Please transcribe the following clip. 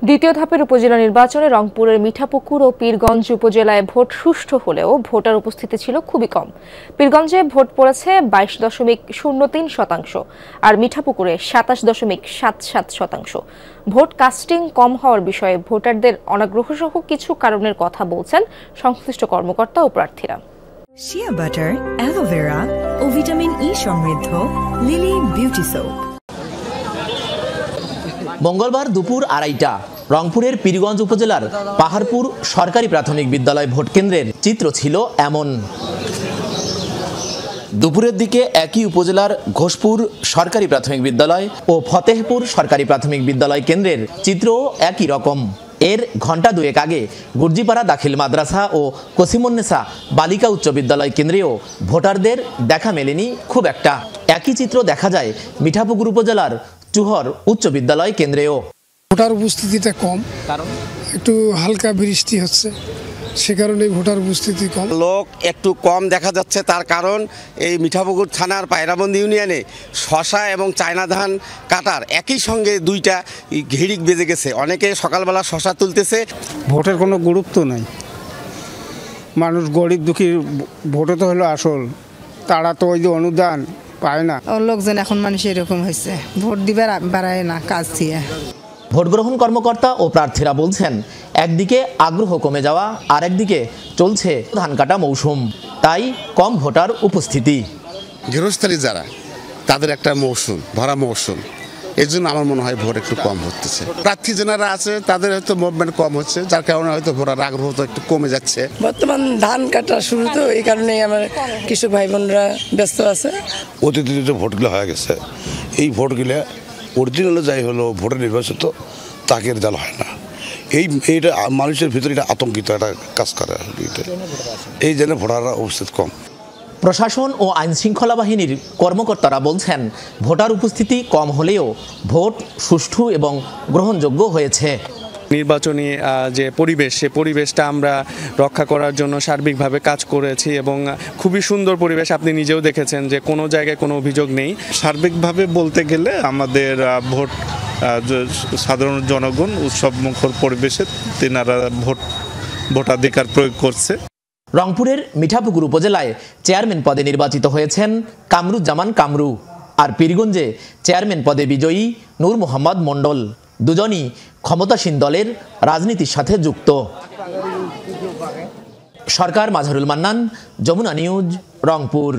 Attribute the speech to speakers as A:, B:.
A: দ্বিতীয় ধাপের উপজেলা নির্বাচনে রংপুরের মিঠাপুকুর ও পীরগঞ্জ উপজেলায় ভোট সুষ্ঠু হলেও ভোটার উপস্থিতি ছিল খুবই কম। পীরগঞ্জে ভোট পড়েছে 22.03% আর মিঠাপুকুরে 27.77%। ভোট কাস্টিং কম হওয়ার বিষয়ে ভোটারদের অনাগ্রহ সহ কিছু কারণের কথা বলছেন সংশ্লিষ্ট কর্মকর্তা ও প্রার্থীরা।
B: শিয়া বাটার, অ্যালোভেরা ও ভিটামিন ই সমৃদ্ধ লিলি বিউটি সোপ।
C: মঙ্গলবার দুপুর 2:30টা রংপুরের পীরগঞ্জ উপজেলার পাহাড়পুর সরকারি প্রাথমিক বিদ্যালয় ভোট কেন্দ্রের চিত্র ছিল এমন। দুপুরের দিকে একই উপজেলার ঘোষপুর সরকারি প্রাথমিক বিদ্যালয় ও ফতেহপুর সরকারি প্রাথমিক বিদ্যালয় কেন্দ্রের চিত্রও একই রকম। এর ঘণ্টা দুয়েক আগে গুর্জিপাড়া দাখিল মাদ্রাসা ও কসিমুন্নেসা বালিকা উচ্চ বিদ্যালয় কেন্দ্রেও ভোটারদের দেখা মেলেনি খুব একটা। একই চিত্র দেখা যায় মিঠাপুকুর উপজেলার চুহর উচ্চ বিদ্যালয় কেন্দ্রেও।
D: ভোটার উপস্থিতিটা কম, কারণ একটু হালকা বৃষ্টি হচ্ছে, সে কারণে ভোটার উপস্থিতি কম।
E: লোক একটু কম দেখা যাচ্ছে, তার কারণ এই মিঠাপুকুর থানার পায়রাবন্দি ইউনিয়নে শশা এবং চায়না ধান কাটার একই সঙ্গে দুইটা ঘিড়িক বেজে গেছে। অনেকে সকালবেলা শশা তুলতেছে।
F: ভোটের কোনো গুরুত্ব নাই, মানুষ গরিব দুঃখী ভোটে তো হলো আসল, তারা তো ওই যে অনুদান পায় না।
G: লোকজন এখন মানুষ এরকম হয়েছে, ভোট দিবে বাড়ায় না কাজ দিয়ে।
C: ভোট গ্রহণ কর্মকর্তা ও প্রার্থীরা বলছেন, একদিকে আগ্রহ কমে যাওয়া আর একদিকে চলছে ধান কাটা মৌসুম, তাই কম ভোটার উপস্থিতি।
H: গৃহস্থালী যারা, তাদের একটা মৌসুম, ভরা মৌসুম, এর জন্য আমার মনে হয় ভোট একটু কম হচ্ছে। প্রার্থী যারা আছে তাদের হয়তো মুভমেন্ট কম হচ্ছে, যার কারণে হয়তো ভোটার আগ্রহ তো একটু কমে যাচ্ছে।
I: বর্তমান ধান কাটা শুরু, তো এই কারণে আমার কৃষক ভাই বোনরা ব্যস্ত আছে।
J: অতীতে যে ভোটগুলো হয়ে গেছে, এই ভোটগুলো অরিজিনাল যাই হলো ভোটে নির্বাচিত তাকে রেজাল্ট হয় না। এইটা মানুষের ভিতরে এটা আতঙ্কিত একটা কাজ করে, এই জন্য ভোটাররা উপস্থিত কম।
C: প্রশাসন ও আইন শৃঙ্খলা বাহিনীর কর্মকর্তারা বলছেন, ভোটার উপস্থিতি কম হলেও ভোট সুষ্ঠু এবং গ্রহণযোগ্য হয়েছে।
K: নির্বাচনী যে পরিবেশ, সে পরিবেশটা আমরা রক্ষা করার জন্য সার্বিকভাবে কাজ করেছি এবং খুবই সুন্দর পরিবেশ। আপনি নিজেও দেখেছেন যে কোনো জায়গায় কোনো অভিযোগ নেই।
L: সার্বিকভাবে বলতে গেলে আমাদের ভোট সাধারণ জনগণ উৎসবমুখর পরিবেশে তেনারা ভোটাধিকার প্রয়োগ করছে।
C: রংপুরের মিঠাপুকুর উপজেলায় চেয়ারম্যান পদে নির্বাচিত হয়েছেন কামরুজ্জামান কামরু, আর পীরগঞ্জে চেয়ারম্যান পদে বিজয়ী নূর মোহাম্মদ মণ্ডল। দুজনই ক্ষমতাসীন দলের রাজনীতির সাথে যুক্ত। সরকার, মাজহারুল মান্নান, যমুনা নিউজ, রংপুর।